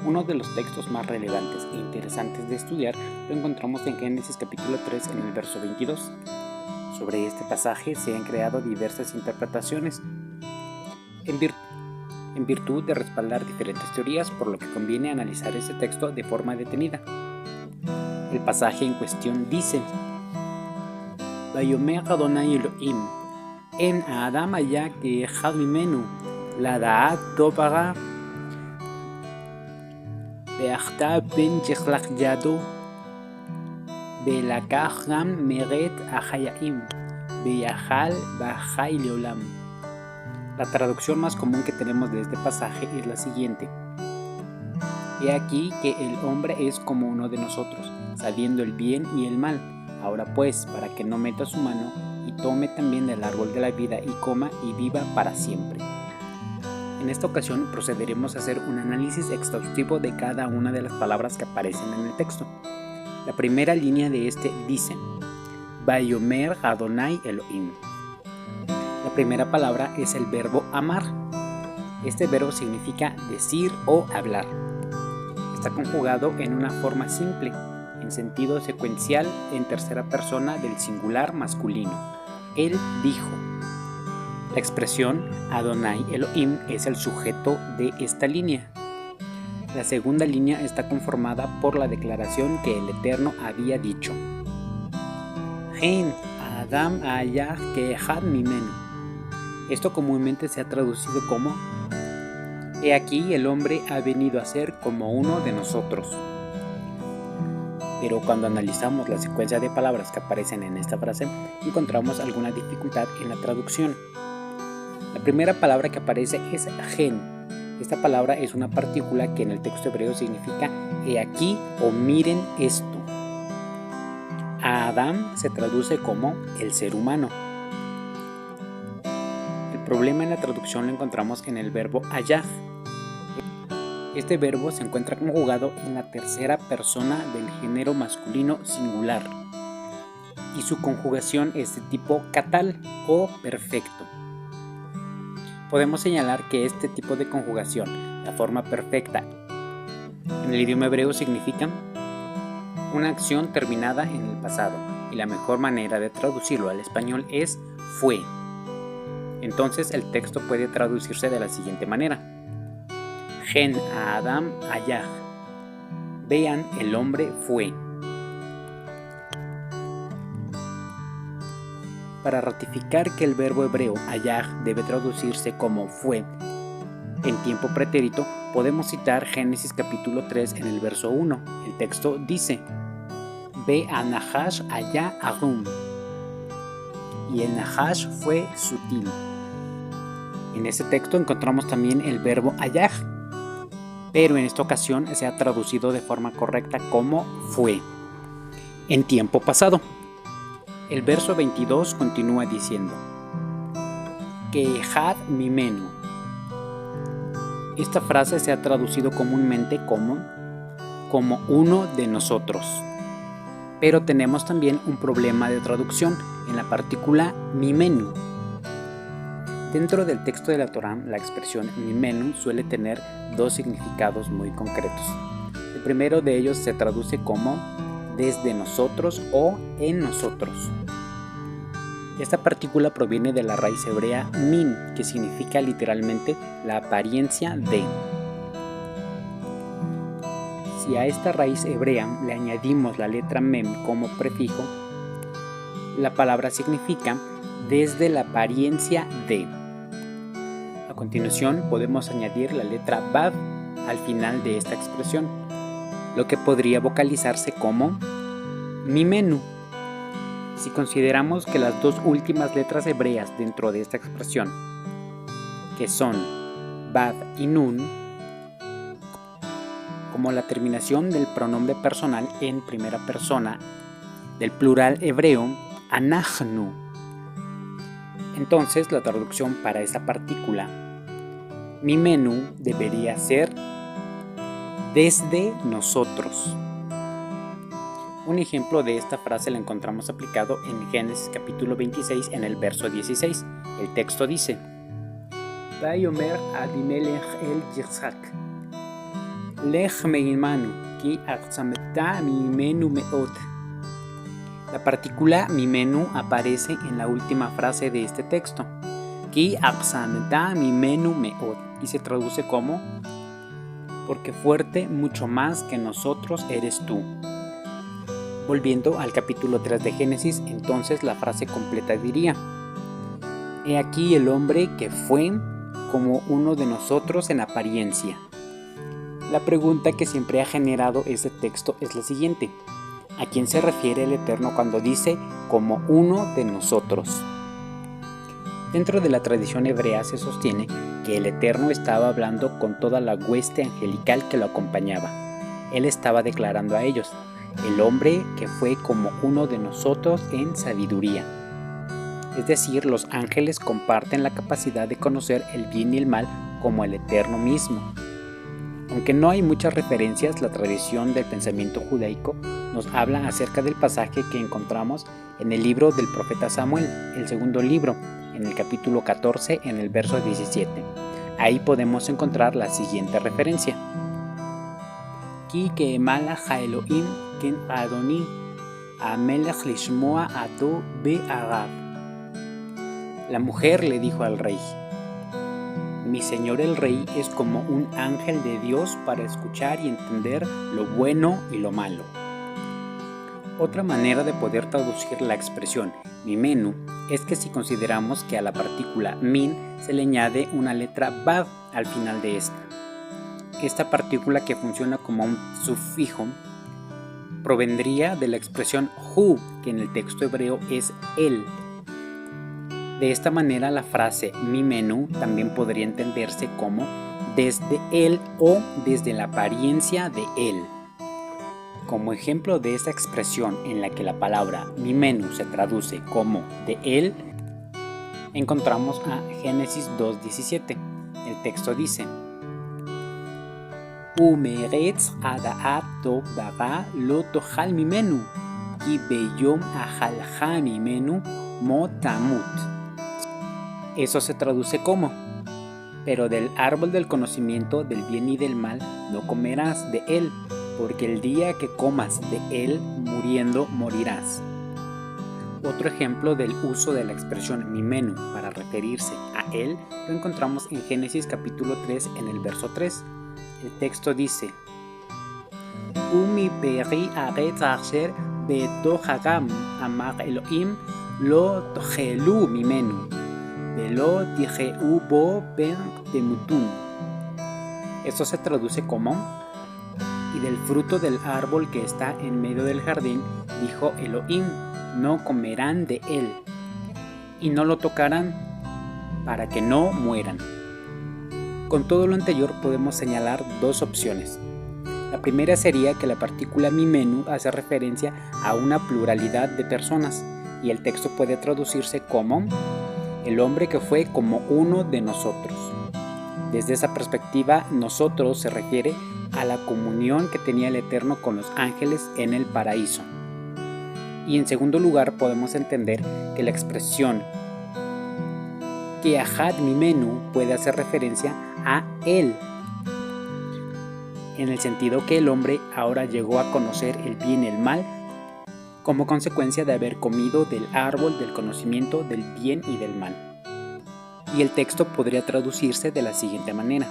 Uno de los textos más relevantes e interesantes de estudiar lo encontramos en Génesis capítulo 3 en el verso 22. Sobre este pasaje se han creado diversas interpretaciones en virtud de respaldar diferentes teorías, por lo que conviene analizar este texto de forma detenida. El pasaje en cuestión dice: Vayomer Adonai Elohim en Adam haya keechad mimenu ladaat tov ואחתה בין צ'חלח ידו ולקח גם מרת החיים ויאכל וחי לעולם. La traducción más común que tenemos de este pasaje es la siguiente: He aquí que el hombre es como uno de nosotros, sabiendo el bien y el mal. Ahora pues, para que no meta su mano y tome también del árbol de la vida y coma y viva para siempre. En esta ocasión procederemos a hacer un análisis exhaustivo de cada una de las palabras que aparecen en el texto. La primera línea de este dice: Vayomer Adonai Elohim. La primera palabra es el verbo amar. Este verbo significa decir o hablar. Está conjugado en una forma simple, en sentido secuencial en tercera persona del singular masculino. Él dijo. La expresión Adonai Elohim es el sujeto de esta línea. La segunda línea está conformada por la declaración que el Eterno había dicho: Gen Adam haya keechad mimenu. Esto comúnmente se ha traducido como: He aquí el hombre ha venido a ser como uno de nosotros. Pero cuando analizamos la secuencia de palabras que aparecen en esta frase, encontramos alguna dificultad en la traducción. La primera palabra que aparece es gen. Esta palabra es una partícula que en el texto hebreo significa he aquí o miren esto. A Adán se traduce como el ser humano. El problema en la traducción lo encontramos en el verbo hayah. Este verbo se encuentra conjugado en la tercera persona del género masculino singular y su conjugación es de tipo catal o perfecto. Podemos señalar que este tipo de conjugación, la forma perfecta, en el idioma hebreo significa una acción terminada en el pasado, y la mejor manera de traducirlo al español es fue. Entonces el texto puede traducirse de la siguiente manera: Gen a Adam hayah. Vean, el hombre fue. Para ratificar que el verbo hebreo hayah debe traducirse como fue en tiempo pretérito, podemos citar Génesis capítulo 3 en el verso 1. El texto dice: Ve a Nahash hayah arum. Y el Nahash fue sutil. En este texto encontramos también el verbo hayah, pero en esta ocasión se ha traducido de forma correcta como fue, en tiempo pasado. El verso 22 continúa diciendo: Keechad mimenu. Esta frase se ha traducido comúnmente como uno de nosotros. Pero tenemos también un problema de traducción en la partícula mimenu. Dentro del texto de la Torá, la expresión mimenu suele tener dos significados muy concretos. El primero de ellos se traduce como desde nosotros o en nosotros. Esta partícula proviene de la raíz hebrea min, que significa literalmente la apariencia de. Si a esta raíz hebrea le añadimos la letra mem como prefijo, la palabra significa desde la apariencia de. A continuación podemos añadir la letra vav al final de esta expresión, lo que podría vocalizarse como mimenu. Si consideramos que las dos últimas letras hebreas dentro de esta expresión, que son vav y nun, como la terminación del pronombre personal en primera persona del plural hebreo anachnu, entonces la traducción para esa partícula mimenu debería ser desde nosotros. Un ejemplo de esta frase la encontramos aplicado en Génesis capítulo 26 en el verso 16. El texto dice: Vayomer Abimelech el Yitzhak. Lech meimanu, ki aqsameta mimenu meot. La partícula mimenu aparece en la última frase de este texto, ki aqsameta mimenu meot, y se traduce como porque fuerte mucho más que nosotros eres tú. Volviendo al capítulo 3 de Génesis, entonces la frase completa diría: He aquí el hombre que fue como uno de nosotros en apariencia. La pregunta que siempre ha generado este texto es la siguiente: ¿a quién se refiere el Eterno cuando dice como uno de nosotros? Dentro de la tradición hebrea se sostiene que el Eterno estaba hablando con toda la hueste angelical que lo acompañaba. Él estaba declarando a ellos: el hombre que fue como uno de nosotros en sabiduría. Es decir, los ángeles comparten la capacidad de conocer el bien y el mal como el Eterno mismo. Aunque no hay muchas referencias, la tradición del pensamiento judaico nos habla acerca del pasaje que encontramos en el libro del profeta Samuel, el segundo libro, en el capítulo 14, en el verso 17. Ahí podemos encontrar la siguiente referencia: Ki ke'emala ha'Elohim ken Adoni, amelech lishmoa ato be'arav. La mujer le dijo al rey: Mi señor el rey es como un ángel de Dios para escuchar y entender lo bueno y lo malo. Otra manera de poder traducir la expresión mimenu es que si consideramos que a la partícula min se le añade una letra vav al final de esta partícula, que funciona como un sufijo, provendría de la expresión hu, que en el texto hebreo es él. De esta manera la frase mimenu también podría entenderse como desde él o desde la apariencia de él. Como ejemplo de esta expresión en la que la palabra mimenu se traduce como de él, encontramos a Génesis 2:17. El texto dice: Umeretz adaat tov bara lo tochal mimenu, ki beyom ajalja mimenu mo tamut. Eso se traduce como: pero del árbol del conocimiento del bien y del mal no comerás de él, porque el día que comas de él, muriendo morirás. Otro ejemplo del uso de la expresión mimenu para referirse a él lo encontramos en Génesis capítulo 3 en el verso 3. El texto dice: Umi peri aretz asher betoch hagam amar Elohim lo tochelu mimenu velo tijeu bo ben temutun. Esto se traduce como: y del fruto del árbol que está en medio del jardín, dijo Elohim, no comerán de él, y no lo tocarán, para que no mueran. Con todo lo anterior podemos señalar dos opciones. La primera sería que la partícula mimenu hace referencia a una pluralidad de personas, y el texto puede traducirse como el hombre que fue como uno de nosotros. Desde esa perspectiva, nosotros se refiere a la comunión que tenía el Eterno con los ángeles en el paraíso. Y en segundo lugar, podemos entender que la expresión Keahad Mimenu puede hacer referencia a él, en el sentido que el hombre ahora llegó a conocer el bien y el mal como consecuencia de haber comido del árbol del conocimiento del bien y del mal. Y el texto podría traducirse de la siguiente manera: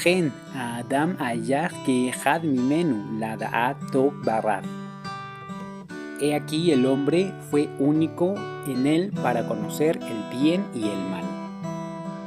Gen Adam ayah keahad mimenu lada'at tov barad. He aquí el hombre fue único en él para conocer el bien y el mal.